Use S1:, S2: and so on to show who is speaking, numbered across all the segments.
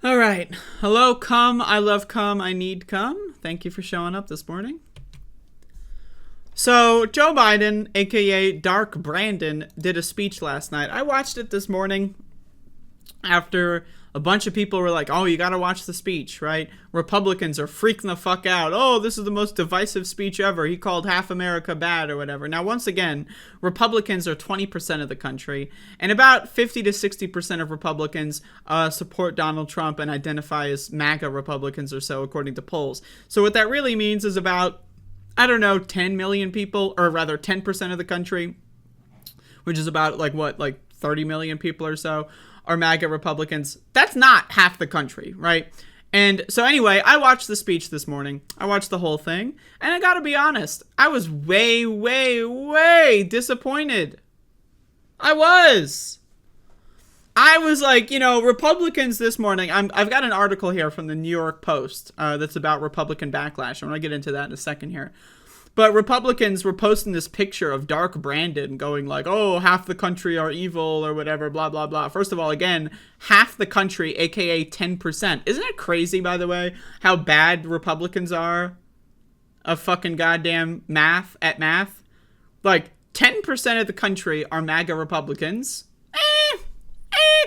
S1: All right. Hello, cum. I love cum. I need cum. Thank you for showing up this morning. So, Joe Biden, aka Dark Brandon, did a speech last night. I watched it this morning after a bunch of people were like, oh, you gotta watch the speech, right? Republicans are freaking the fuck out. Oh, this is the most divisive speech ever. He called half America bad or whatever. Now, once again, Republicans are 20% of the country, and about 50 to 60% of Republicans support Donald Trump and identify as MAGA Republicans or so, according to polls. So what that really means is about, 10 million people, or rather 10% of the country, which is about 30 million people or so, are MAGA Republicans. That's not half the country, right? And so anyway, I watched the speech this morning. I watched the whole thing, and I gotta be honest, I was way, way, way disappointed. I was like, Republicans this morning, I've got an article here from the New York Post that's about Republican backlash. I'm going to get into that in a second here. But Republicans were posting this picture of Dark Brandon going like, oh, half the country are evil or whatever, blah, blah, blah. First of all, again, half the country, aka 10%. Isn't it crazy, by the way, how bad Republicans are of fucking goddamn math? Like, 10% of the country are MAGA Republicans.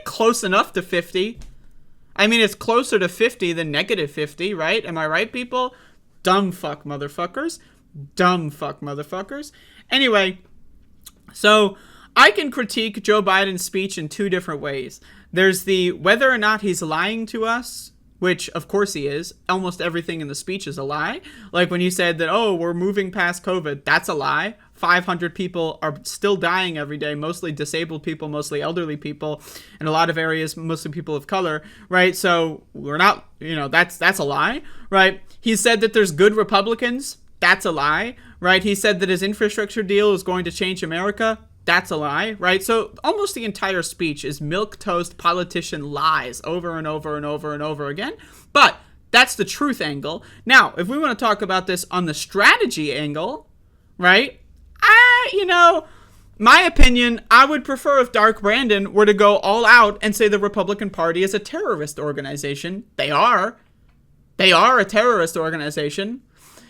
S1: Close enough to 50. I mean, it's closer to 50 than negative 50, right? Am I right, people? Dumb fuck motherfuckers. Anyway, so I can critique Joe Biden's speech in two different ways. There's the whether or not he's lying to us, which of course he is. Almost everything in the speech is a lie. Like when he said that, oh, we're moving past COVID, that's a lie. 500 people are still dying every day, mostly disabled people, mostly elderly people, in a lot of areas, mostly people of color, right? So we're not, that's a lie, right? He said that there's good Republicans. That's a lie, right? He said that his infrastructure deal is going to change America. That's a lie, right? So almost the entire speech is milquetoast politician lies over and over and over and over again. But that's the truth angle. Now, if we want to talk about this on the strategy angle, right? My opinion, I would prefer if Dark Brandon were to go all out and say the Republican Party is a terrorist organization. They are. They are a terrorist organization.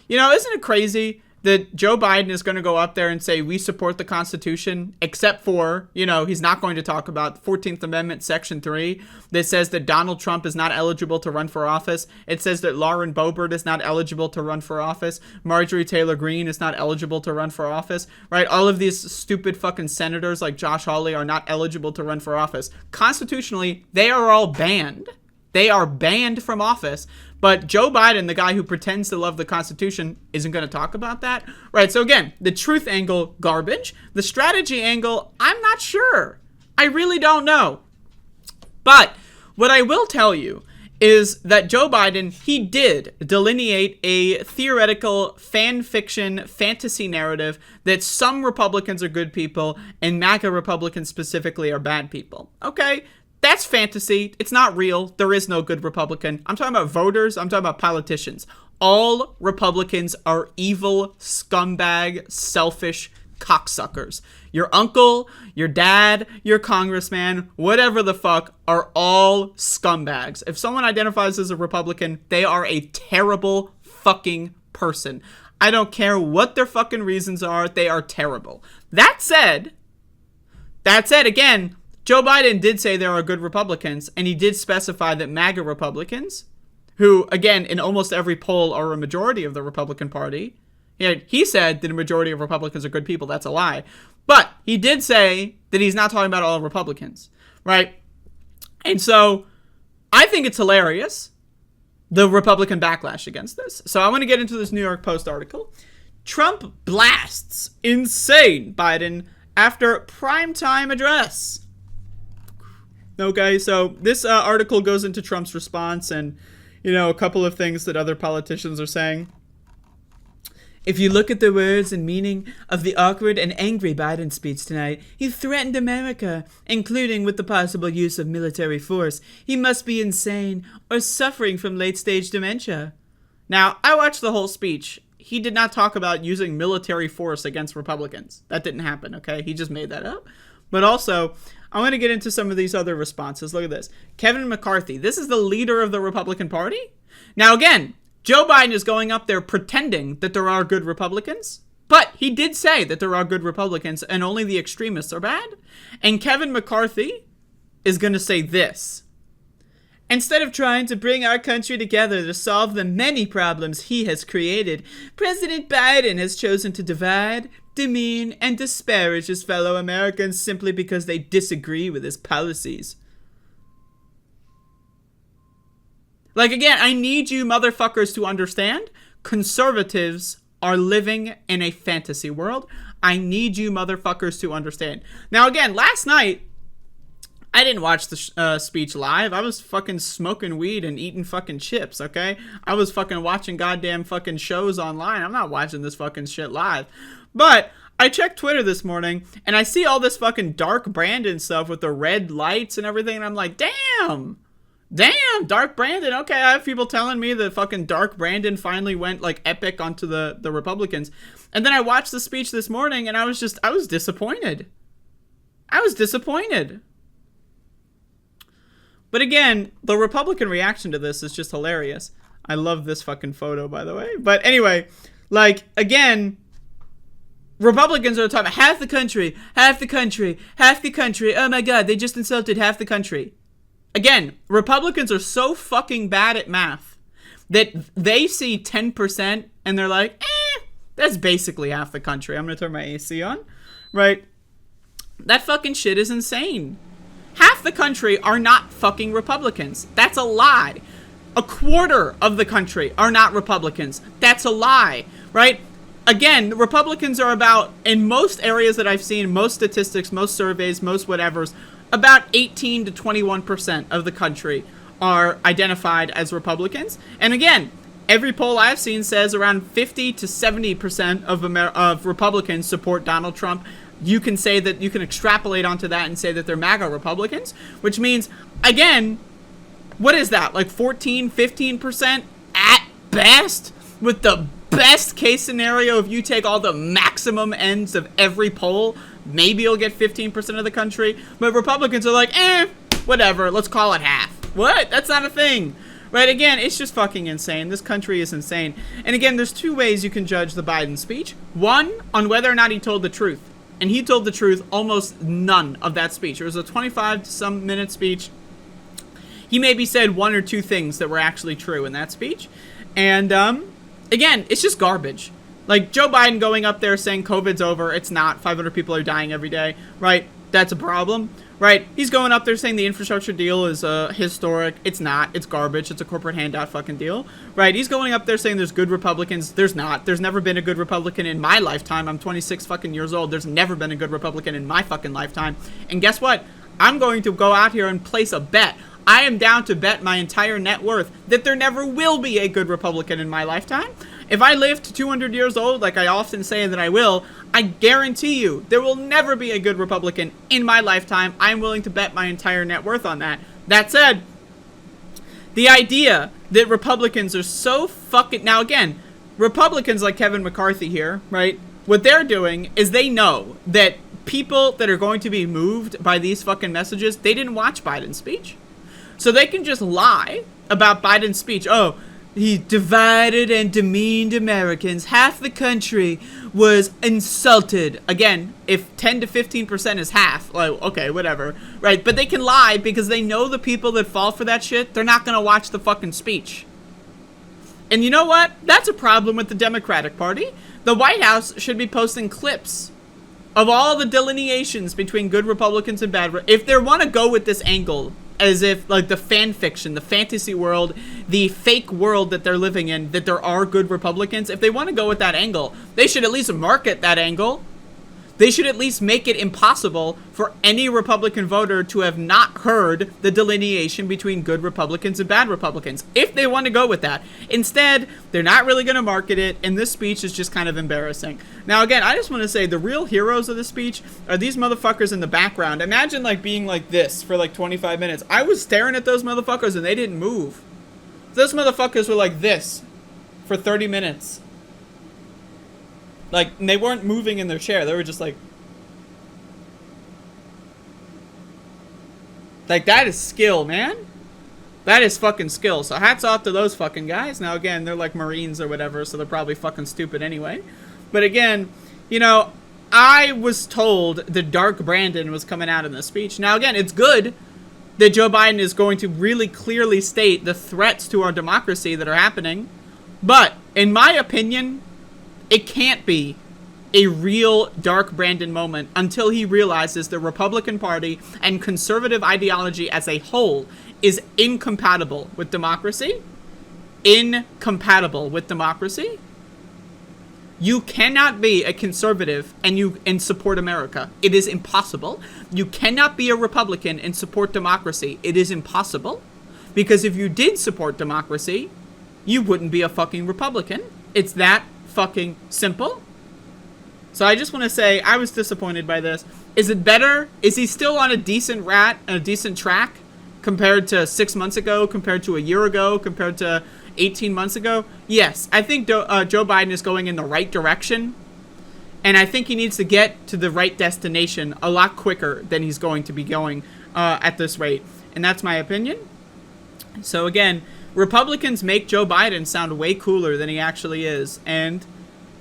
S1: Isn't it crazy that Joe Biden is going to go up there and say we support the Constitution, except for, he's not going to talk about 14th Amendment Section 3 that says that Donald Trump is not eligible to run for office. It says that Lauren Boebert is not eligible to run for office. Marjorie Taylor Greene is not eligible to run for office, right? All of these stupid fucking senators like Josh Hawley are not eligible to run for office. Constitutionally, they are all banned. They are banned from office. But Joe Biden, the guy who pretends to love the Constitution, isn't going to talk about that. Right, so again, the truth angle, garbage. The strategy angle, I'm not sure. I really don't know. But what I will tell you is that Joe Biden, he did delineate a theoretical fan fiction fantasy narrative that some Republicans are good people and MAGA Republicans specifically are bad people. Okay? That's fantasy. It's not real. There is no good Republican. I'm talking about voters. I'm talking about politicians. All Republicans are evil, scumbag, selfish cocksuckers. Your uncle, your dad, your congressman, whatever the fuck, are all scumbags. If someone identifies as a Republican, they are a terrible fucking person. I don't care what their fucking reasons are. They are terrible. That said, again, Joe Biden did say there are good Republicans, and he did specify that MAGA Republicans, who, again, in almost every poll are a majority of the Republican Party, he said that a majority of Republicans are good people. That's a lie. But he did say that he's not talking about all Republicans, right? And so I think it's hilarious, the Republican backlash against this. So I want to get into this New York Post article. Trump blasts insane Biden after primetime address. Okay, so this article goes into Trump's response and, a couple of things that other politicians are saying. If you look at the words and meaning of the awkward and angry Biden speech tonight, he threatened America, including with the possible use of military force. He must be insane or suffering from late-stage dementia. Now, I watched the whole speech. He did not talk about using military force against Republicans. That didn't happen, okay? He just made that up. But also, I want to get into some of these other responses. Look at this. Kevin McCarthy. This is the leader of the Republican Party. Now, again, Joe Biden is going up there pretending that there are good Republicans. But he did say that there are good Republicans and only the extremists are bad. And Kevin McCarthy is going to say this. Instead of trying to bring our country together to solve the many problems he has created, President Biden has chosen to divide, demean, and disparage his fellow Americans simply because they disagree with his policies. Like, again, I need you motherfuckers to understand, conservatives are living in a fantasy world. I need you motherfuckers to understand. Now, again, last night, I didn't watch the speech live. I was fucking smoking weed and eating fucking chips, okay? I was fucking watching goddamn fucking shows online. I'm not watching this fucking shit live. But I checked Twitter this morning, and I see all this fucking Dark Brandon stuff with the red lights and everything, and I'm like, damn, Dark Brandon. Okay, I have people telling me that fucking Dark Brandon finally went, like, epic onto the Republicans. And then I watched the speech this morning, and I was disappointed. I was disappointed. But again, the Republican reaction to this is just hilarious. I love this fucking photo, by the way. But anyway, like, again, Republicans are talking about half the country. Oh my God, they just insulted half the country. Again, Republicans are so fucking bad at math that they see 10% and they're like, that's basically half the country. I'm going to turn my AC on, right? That fucking shit is insane. Half the country are not fucking Republicans. That's a lie. A quarter of the country are not Republicans. That's a lie, right? Again, Republicans are about, in most areas that I've seen, most statistics, most surveys, most whatevers, about 18 to 21% of the country are identified as Republicans. And again, every poll I've seen says around 50 to 70% of Republicans support Donald Trump. You can say that, you can extrapolate onto that and say that they're MAGA Republicans, which means, again, what is that? Like 14, 15% at best, with the best case scenario, if you take all the maximum ends of every poll, maybe you'll get 15% of the country. But Republicans are like, whatever, let's call it half. What? That's not a thing. Right? Again, it's just fucking insane. This country is insane. And again, there's two ways you can judge the Biden speech. One, on whether or not he told the truth. And he told the truth almost none of that speech. It was a 25 to some minute speech. He maybe said one or two things that were actually true in that speech. And again, it's just garbage. Like Joe Biden going up there saying COVID's over. It's not. 500 people are dying every day. Right? That's a problem. Right? He's going up there saying the infrastructure deal is historic. It's not. It's garbage. It's a corporate handout fucking deal. Right? He's going up there saying there's good Republicans. There's not. There's never been a good Republican in my lifetime. I'm 26 fucking years old. There's never been a good Republican in my fucking lifetime. And guess what? I'm going to go out here and place a bet. I am down to bet my entire net worth that there never will be a good Republican in my lifetime. If I live to 200 years old, like I often say that I will, I guarantee you there will never be a good Republican in my lifetime. I'm willing to bet my entire net worth on that. That said, the idea that Republicans are so fucking... Now again, Republicans like Kevin McCarthy here, right? What they're doing is they know that people that are going to be moved by these fucking messages, they didn't watch Biden's speech. So they can just lie about Biden's speech. Oh, he divided and demeaned Americans. Half the country was insulted. Again, if 10 to 15% is half, like, okay, whatever. Right? But they can lie because they know the people that fall for that shit, they're not going to watch the fucking speech. And you know what? That's a problem with the Democratic Party. The White House should be posting clips of all the delineations between good Republicans and bad. If they want to go with this angle, as if, like, the fan fiction, the fantasy world, the fake world that they're living in, that there are good Republicans, if they want to go with that angle, they should at least market that angle. They should at least make it impossible for any Republican voter to have not heard the delineation between good Republicans and bad Republicans, if they want to go with that. Instead, they're not really going to market it, and this speech is just kind of embarrassing. Now, again, I just want to say the real heroes of the speech are these motherfuckers in the background. Imagine, like, being like this for, like, 25 minutes. I was staring at those motherfuckers, and they didn't move. Those motherfuckers were like this for 30 minutes. Like, they weren't moving in their chair. They were just like... Like, that is skill, man. That is fucking skill. So hats off to those fucking guys. Now, again, they're like Marines or whatever, so they're probably fucking stupid anyway. But again, you know, I was told that Dark Brandon was coming out in this speech. Now, again, it's good that Joe Biden is going to really clearly state the threats to our democracy that are happening. But, in my opinion, it can't be a real Dark Brandon moment until he realizes the Republican Party and conservative ideology as a whole is incompatible with democracy. Incompatible with democracy. You cannot be a conservative and support America. It is impossible. You cannot be a Republican and support democracy. It is impossible. Because if you did support democracy, you wouldn't be a fucking Republican. It's that fucking simple. So I just want to say, I was disappointed by this. Is it better? Is he still on a decent track compared to 6 months ago, compared to a year ago, compared to 18 months ago? Yes, I think Joe Biden is going in the right direction, and I think he needs to get to the right destination a lot quicker than he's going to be going at this rate, and that's my opinion. So again, Republicans make Joe Biden sound way cooler than he actually is, and,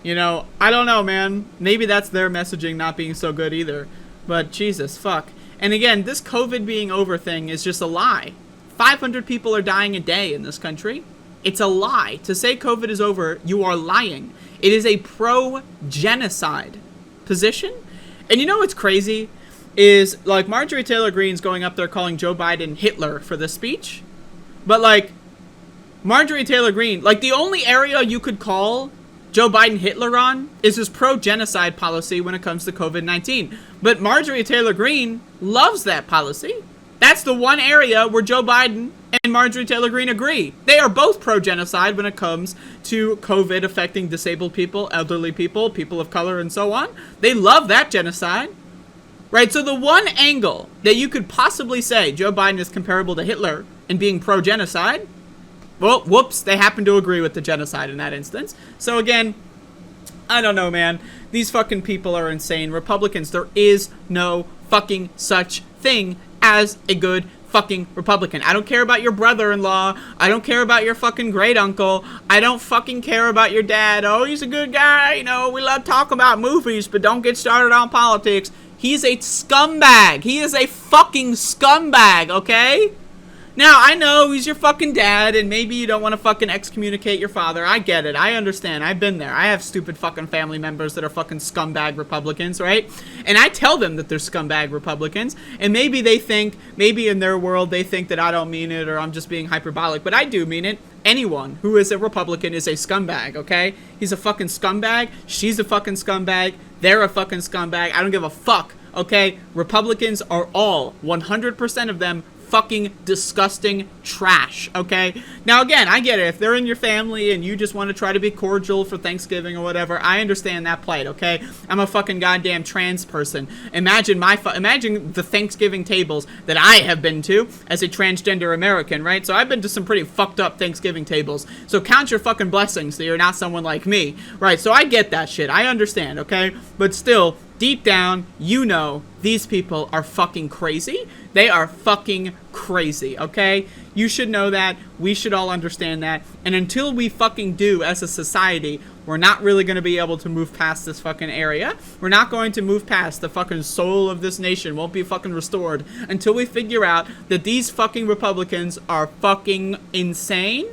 S1: you know, I don't know, man. Maybe that's their messaging not being so good either, but Jesus, fuck. And again, this COVID being over thing is just a lie. 500 people are dying a day in this country. It's a lie. To say COVID is over, you are lying. It is a pro-genocide position. And you know what's crazy? Is, like, Marjorie Taylor Greene's going up there calling Joe Biden Hitler for this speech. But, like, Marjorie Taylor Greene, like, the only area you could call Joe Biden Hitler on is his pro-genocide policy when it comes to COVID-19. But Marjorie Taylor Greene loves that policy. That's the one area where Joe Biden and Marjorie Taylor Greene agree. They are both pro-genocide when it comes to COVID affecting disabled people, elderly people, people of color, and so on. They love that genocide. Right? So the one angle that you could possibly say Joe Biden is comparable to Hitler in being pro-genocide, well, whoops, they happen to agree with the genocide in that instance. So again, I don't know, man. These fucking people are insane. Republicans, there is no fucking such thing as a good fucking Republican. I don't care about your brother-in-law. I don't care about your fucking great-uncle. I don't fucking care about your dad. Oh, he's a good guy. You know, we love talking about movies, but don't get started on politics. He's a scumbag. He is a fucking scumbag, okay? Now, I know he's your fucking dad, and maybe you don't want to fucking excommunicate your father. I get it. I understand. I've been there. I have stupid fucking family members that are fucking scumbag Republicans, right? And I tell them that they're scumbag Republicans, and maybe they think, maybe in their world, they think that I don't mean it, or I'm just being hyperbolic, but I do mean it. Anyone who is a Republican is a scumbag, okay? He's a fucking scumbag. She's a fucking scumbag. They're a fucking scumbag. I don't give a fuck, okay? Republicans are all, 100% of them, fucking disgusting trash, okay? Now, again, I get it. If they're in your family and you just want to try to be cordial for Thanksgiving or whatever, I understand that plight, okay? I'm a fucking goddamn trans person. Imagine imagine the Thanksgiving tables that I have been to as a transgender American, right? So I've been to some pretty fucked up Thanksgiving tables. So count your fucking blessings that you're not someone like me, right? So I get that shit. I understand, okay? But still, deep down, you know these people are fucking crazy. They are fucking crazy, okay? You should know that. We should all understand that. And until we fucking do as a society, we're not really going to be able to move past this fucking area. We're not going to move past the fucking soul of this nation. Won't be fucking restored until we figure out that these fucking Republicans are fucking insane